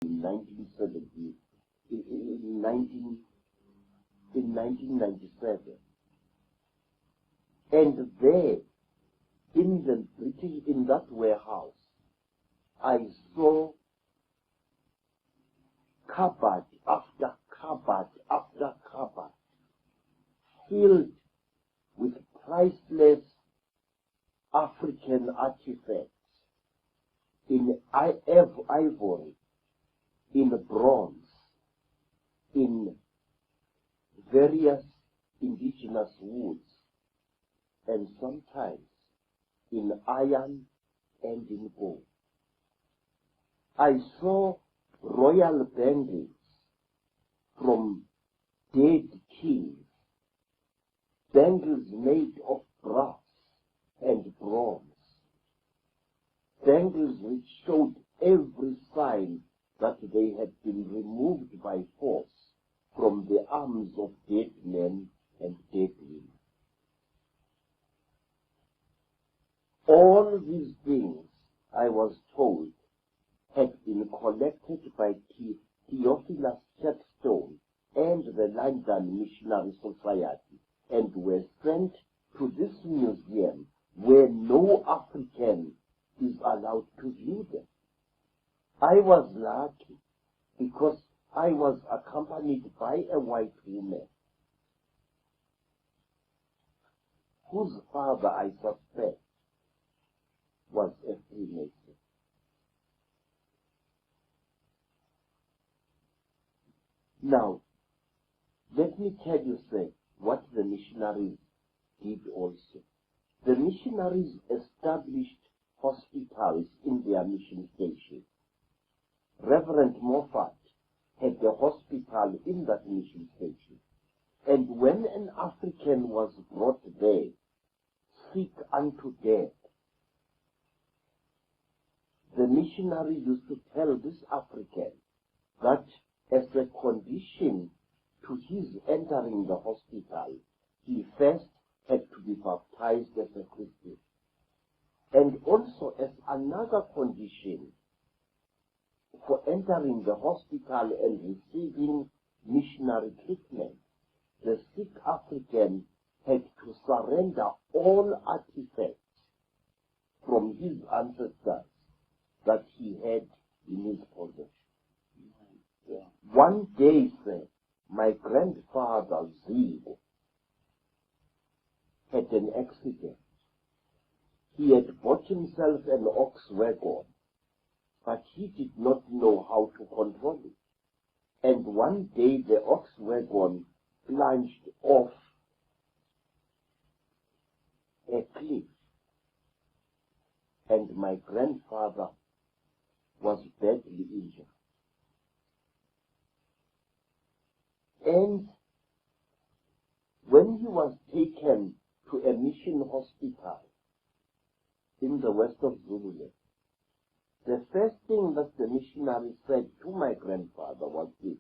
in 1970, in 1997. And there, in that warehouse, I saw cupboard after cupboard after cupboard filled with priceless African artifacts in ivory, in bronze, in various indigenous woods, and sometimes in iron and in gold. I saw royal bangles from dead kings, bangles made of brass and bronze, bangles which showed every sign that they had been removed by force from the arms of dead men and dead women. All these things, I was told, had been collected by Theophilus Chepstone and the London Missionary Society and were sent to this museum where no African is allowed to view them. I was lucky because I was accompanied by a white woman whose father, I suspect, was a Freemason. Now, let me tell you, sir, what the missionaries did also. The missionaries established hospitals in their mission station. Reverend Moffat had a hospital in that mission station. And when an African was brought there, sick unto death, the missionary used to tell this African that as a condition to his entering the hospital, he first had to be baptized as a Christian. And also as another condition for entering the hospital and receiving missionary treatment, the sick African had to surrender all artifacts from his ancestors that he had in his possession. One day, sir, my grandfather, Zigo, had an accident. He had bought himself an ox wagon, but he did not know how to control it. And one day the ox wagon plunged off a cliff, and my grandfather was badly injured. And when he was taken to a mission hospital in the west of Zululand, the first thing that the missionary said to my grandfather was this,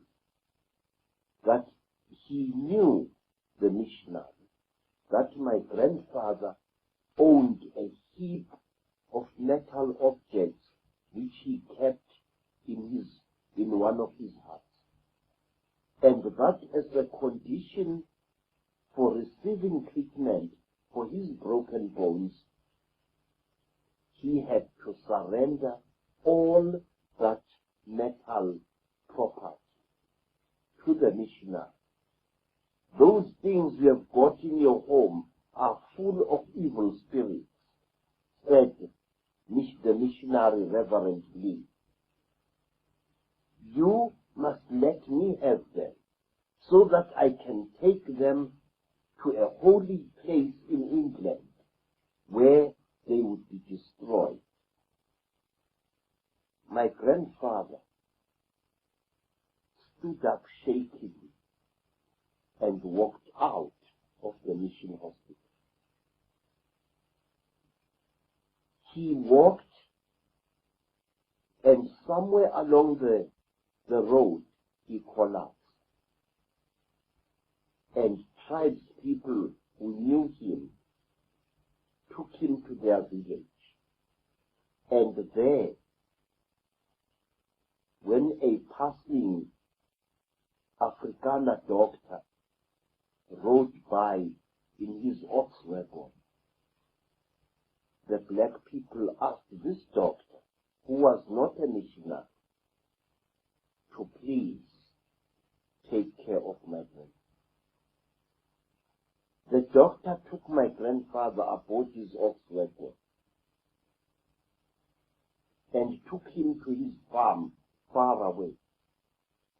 that he knew the missionary, that my grandfather owned a heap of metal objects which he kept in one of his huts, and that as a condition for receiving treatment for his broken bones, he had to surrender all that metal property to the missionary. Those things you have got in your home are full of evil spirits, said the missionary Reverend Lee. You must let me have them so that I can take them to a holy place in England where they would be destroyed. My grandfather stood up shakingly and walked out of the mission hospital. He walked, and somewhere along the road he collapsed. And tribespeople who knew him took him to their village. And there, when a passing Afrikaner doctor rode by in his ox wagon, the black people asked this doctor, who was not a missionary, to please take care of my grandfather. The doctor took my grandfather aboard his ox wagon and took him to his farm far away.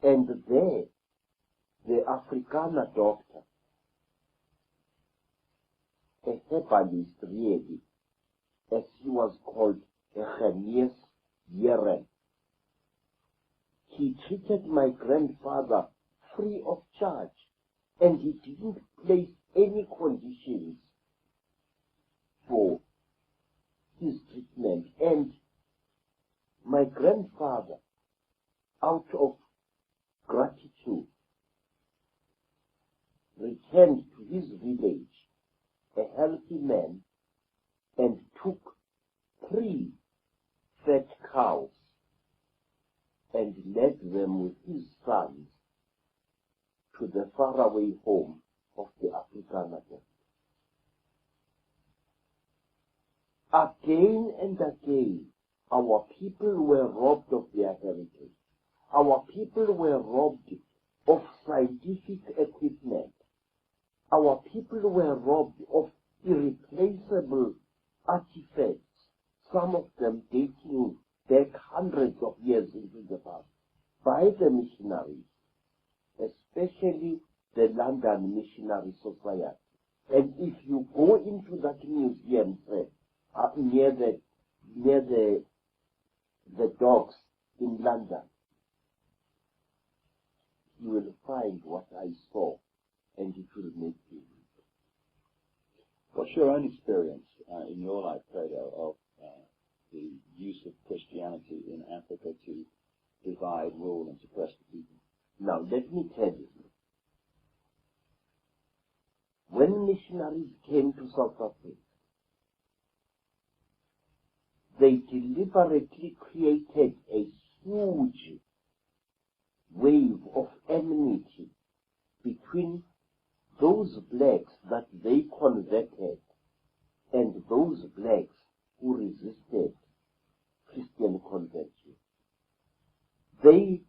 And there, the Afrikaner doctor, a herbalist really, as he was called, a Genees Jeren, he treated my grandfather free of charge, and he didn't place any conditions for his treatment. And my grandfather, out of gratitude, returned to his village a healthy man and took 3 fat cows and led them with his sons to the faraway home of the Afrikaner. Again and again, our people were robbed of their heritage. Our people were robbed of scientific equipment. Our people were robbed of irreplaceable artifacts, some of them dating back hundreds of years into the past, by the missionaries, especially the London Missionary Society. And if you go into that museum, near the docks in London, you will find what I saw, and it will make you. What's your own experience in your life, Credo, of the use of Christianity in Africa to divide, rule, and suppress the people? Now, let me tell you, when missionaries came to South Africa, they deliberately created a huge wave of enmity between those blacks that they converted and those blacks who resisted Christian conversion. They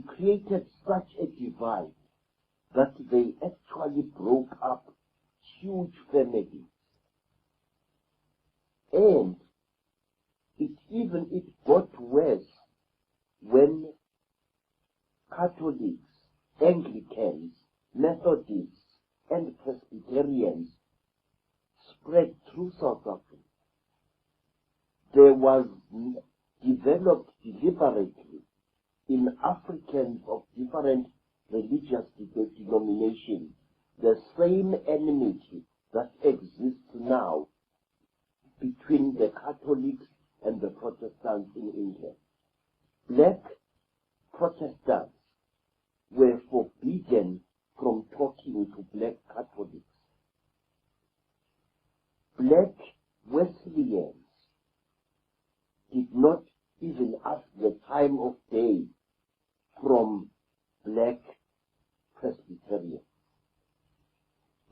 created such a divide that they actually broke up huge families. And it got worse when Catholics, Anglicans, Methodists, and Presbyterians spread through South Africa. There was developed deliberately in Africans of different religious denominations the same enmity that exists now between the Catholics and the Protestants in England. Black Protestants were forbidden from talking to black Catholics. Black Wesleyans did not even ask the time of day from black Presbyterians.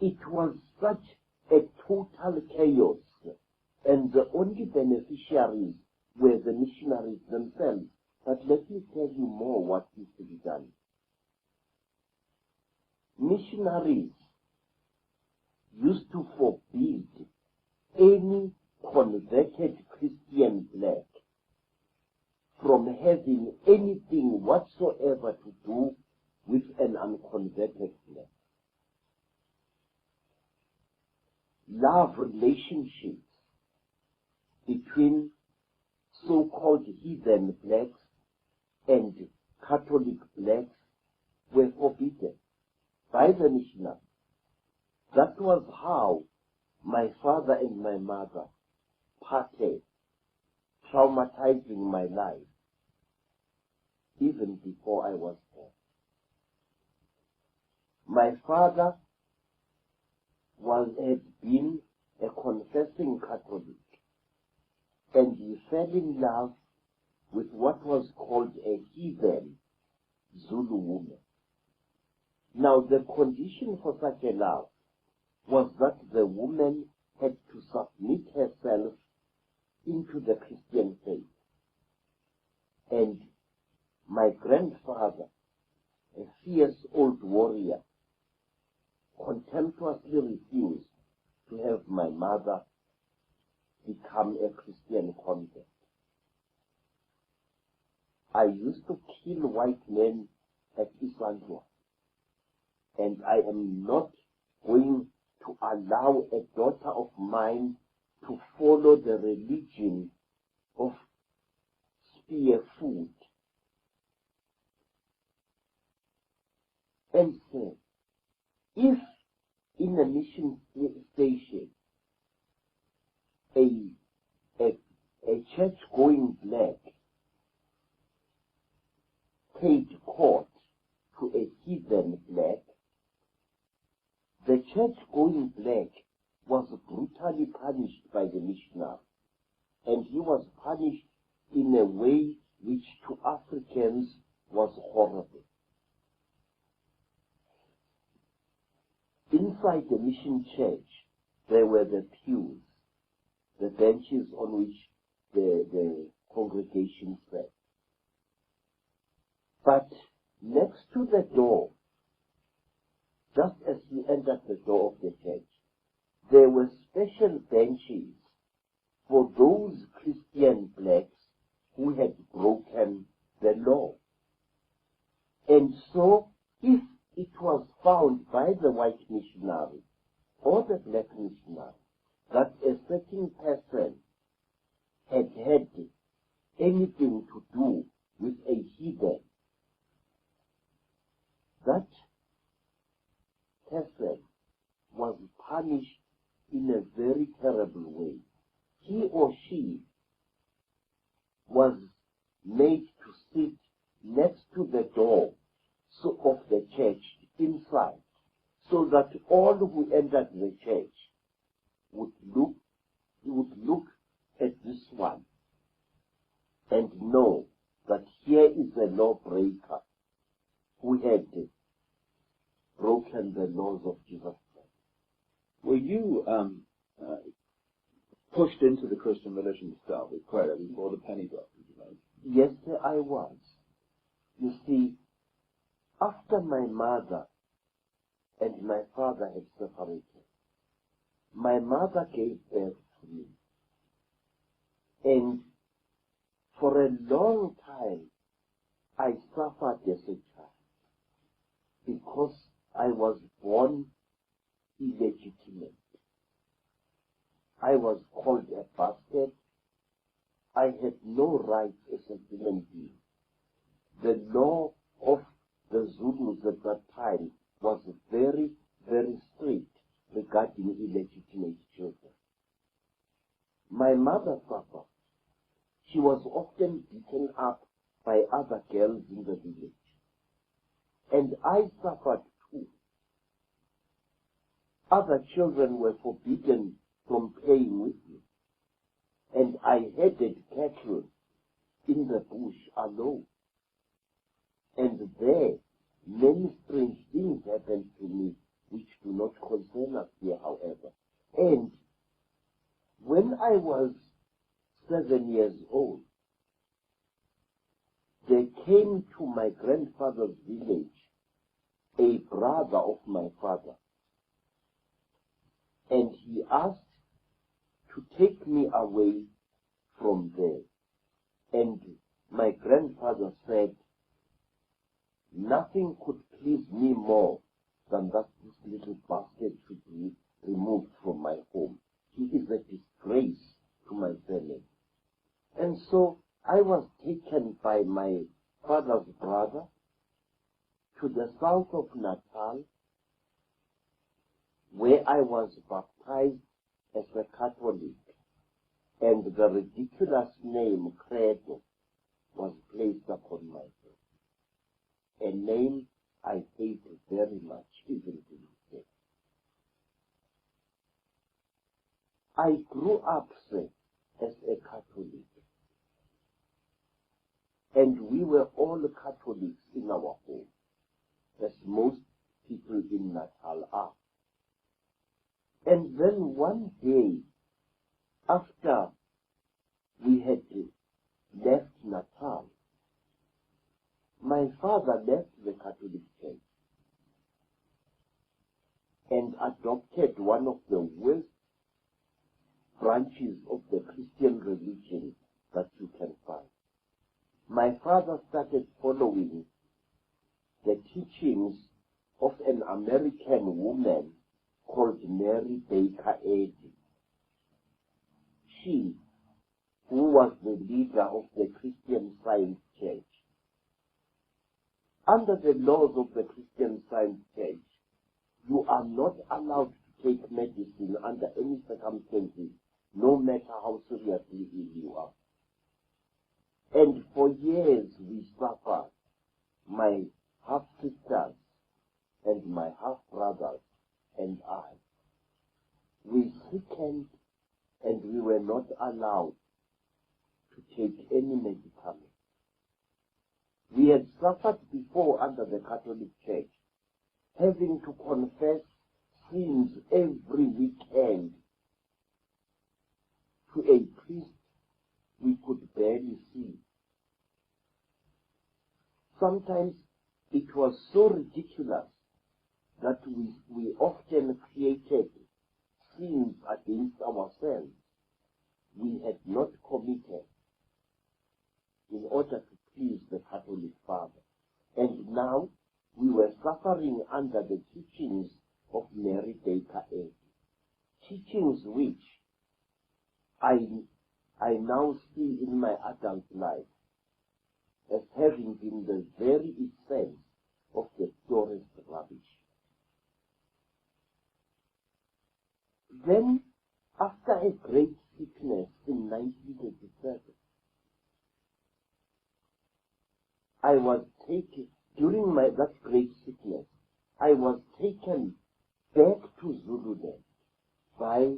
It was such a total chaos, and the only beneficiaries were the missionaries themselves. But let me tell you more what used to be done. Missionaries used to forbid any converted Christian black from having anything whatsoever to do with an unconverted black. Love relationships between so-called heathen blacks and Catholic blacks were forbidden by the missionaries. That was how my father and my mother parted, traumatizing my life even before I was born. My father had been a confessing Catholic, and he fell in love with what was called a heathen Zulu woman. Now, the condition for such a love was that the woman had to submit herself into the Christian faith. And my grandfather, a fierce old warrior, contemptuously refused to have my mother become a Christian convert. I used to kill white men at Isandwa, and I am not going to allow a daughter of mine to follow the religion of spear food. And said, if in a mission station a church-going black paid court to a heathen black, the church-going black was brutally punished by the missionary, and he was punished in a way which to Africans was horrible. Inside the mission church, there were the pews, the benches on which the congregation sat. But next to the door, just as you entered the door of the church, there were special benches for those Christian blacks who had broken the law. And so, if it was found by the white missionary or the black missionary that a certain person had had anything to do with a heathen, that person was punished in a very terrible way. He or she was made to sit next to the door of the church inside, so that all who entered the church would look at this one and know that here is a lawbreaker who had broken the laws of Jesus Christ. Were you pushed into the Christian religion to start with, Credo, before the penny dropped? Yes, sir, I was. You see, after my mother and my father had separated, my mother gave birth to me. And for a long time, I suffered as a child because I was born illegitimate. I was called a bastard. I had no rights as a human being. The law of the Zulus at that time was very, very strict regarding illegitimate children. My mother suffered. She was often beaten up by other girls in the village. And I suffered too. Other children were forbidden from playing with me. And I herded cattle in the bush alone. And there, many strange things happened to me which do not concern us here, however. And when I was 7 years old, there came to my grandfather's village a brother of my father, and he asked to take me away from there. And my grandfather said, nothing could please me more than that this little bastard should be removed from my home. He is a disgrace to my family. And so I was taken by my father's brother to the south of Natal, where I was baptized as a Catholic, and the ridiculous name Credo was placed upon my head, a name I hate very much, even to this day. I grew up, sir, as a Catholic. And we were all Catholics in our home, as most people in Natal are. And then one day, after we had left Natal, my father left the Catholic Church and adopted one of the worst branches of the Christian religion that you can find. My father started following the teachings of an American woman called Mary Baker Eddy. She, who was the leader of the Christian Science Church. Under the laws of the Christian Science Church, you are not allowed to take medicine under any circumstances, no matter how seriously ill you are. And for years we suffered, my half-sisters and my half-brothers and I. We sickened and we were not allowed to take any medicament. We had suffered before under the Catholic Church, having to confess sins every weekend to a priest we could barely see. Sometimes it was so ridiculous that we often created sins against ourselves we had not committed in order to please the Catholic Father. And now we were suffering under the teachings of Mary Baker Eddy, teachings which I now see in my adult life as having been the very essence of the purest rubbish. Then, after a great sickness in 1987, I was taken, during that great sickness, I was taken back to Zululand by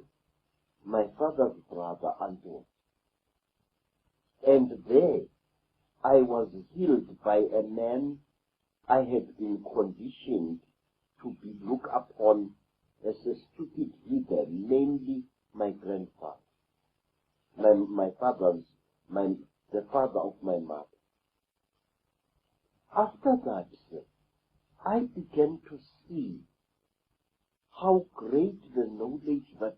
my father's brother, Anton. And there, I was healed by a man I had been conditioned to be looked upon as a stupid heathen, namely my grandfather, the father of my mother. After that, I began to see how great the knowledge that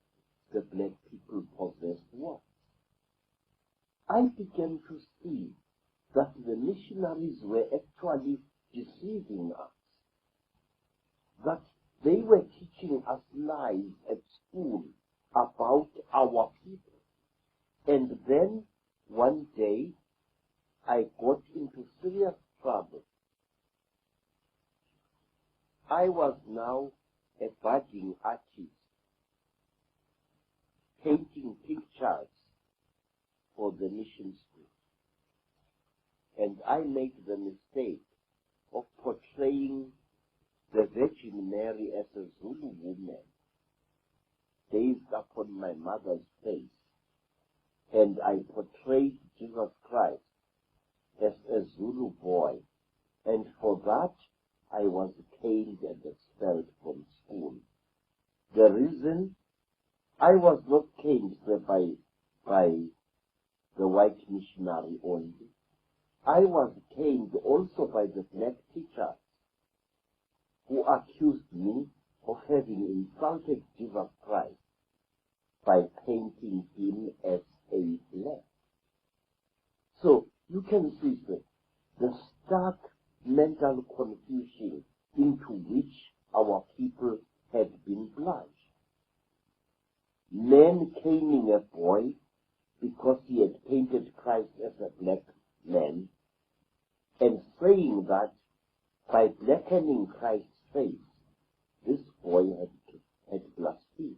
the black people possessed was. I began to see that the missionaries were actually deceiving us, that they were teaching us lies at school about our people. And then, one day, I got into serious trouble. I was now a budding artist, painting pictures for the mission school. And I made the mistake of portraying the Virgin Mary as a Zulu woman, based upon my mother's face. And I portrayed Jesus Christ as a Zulu boy. And for that, I was caned and expelled from school. The reason I was not caned by the white missionary only. I was caned also by the black teachers who accused me of having insulted Jesus Christ by painting him as a black. So you can see the stark mental confusion into which our people had been plunged. Men caning a boy because he had painted Christ as a black man, and saying that by blackening Christ's face, this boy had blasphemed.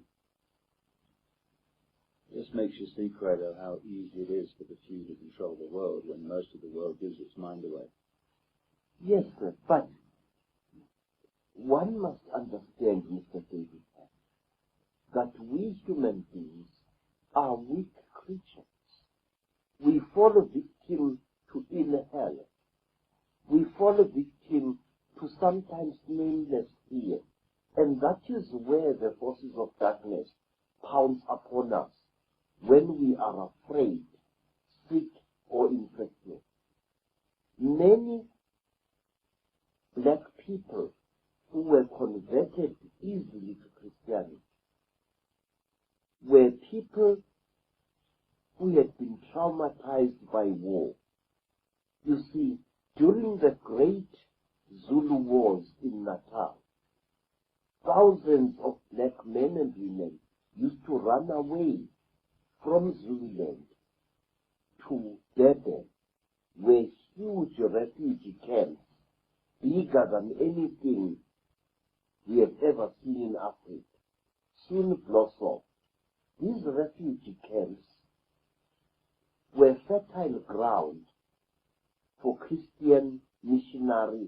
This makes you see, Credo, how easy it is for the few to control the world when most of the world gives its mind away. Yes, sir, but one must understand, Mr. David, that we human beings are weak creatures. We fall victim to in hell, we fall victim to sometimes nameless fear, and that is where the forces of darkness pounce upon us when we are afraid, sick, or infected. Many black people who were converted easily to Christianity were people who had been traumatized by war. You see, during the great Zulu wars in Natal, thousands of black men and women used to run away from Zululand to Durban, where huge refugee camps, bigger than anything we have ever seen in Africa, soon blossomed. These refugee camps were fertile ground for Christian missionary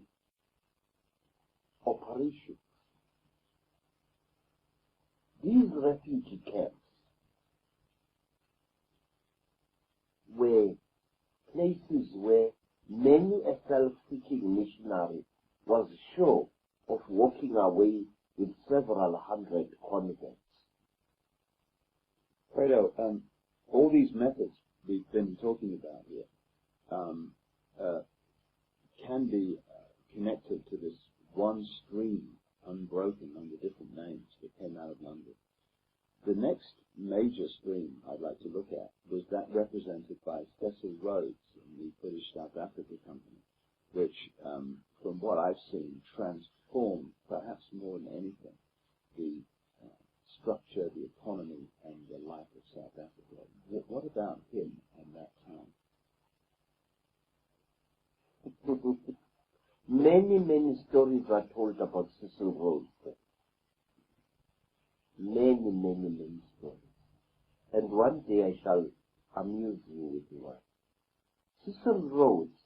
operations. These refugee camps were places where many a self-seeking missionary was sure of walking away with several hundred converts. Credo, all these methods we've been talking about here can be connected to this one stream, unbroken under different names, that came out of London. The next major stream I'd like to look at was that represented by Cecil Rhodes in the British South Africa Company, which, from what I've seen, transformed, perhaps more than anything, the structure, the economy, and the life of South Africa. What about him and that time? Many stories are told about Cecil Rhodes. Many stories. And one day I shall amuse you with one. Cecil Rhodes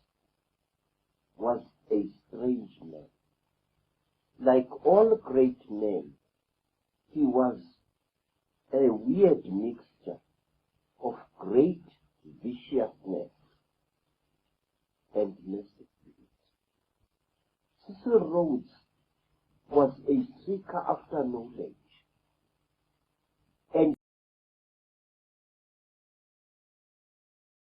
was a strange man. Like all great men, he was a weird mixture of great viciousness and mercy. Cecil Rhodes was a seeker after knowledge.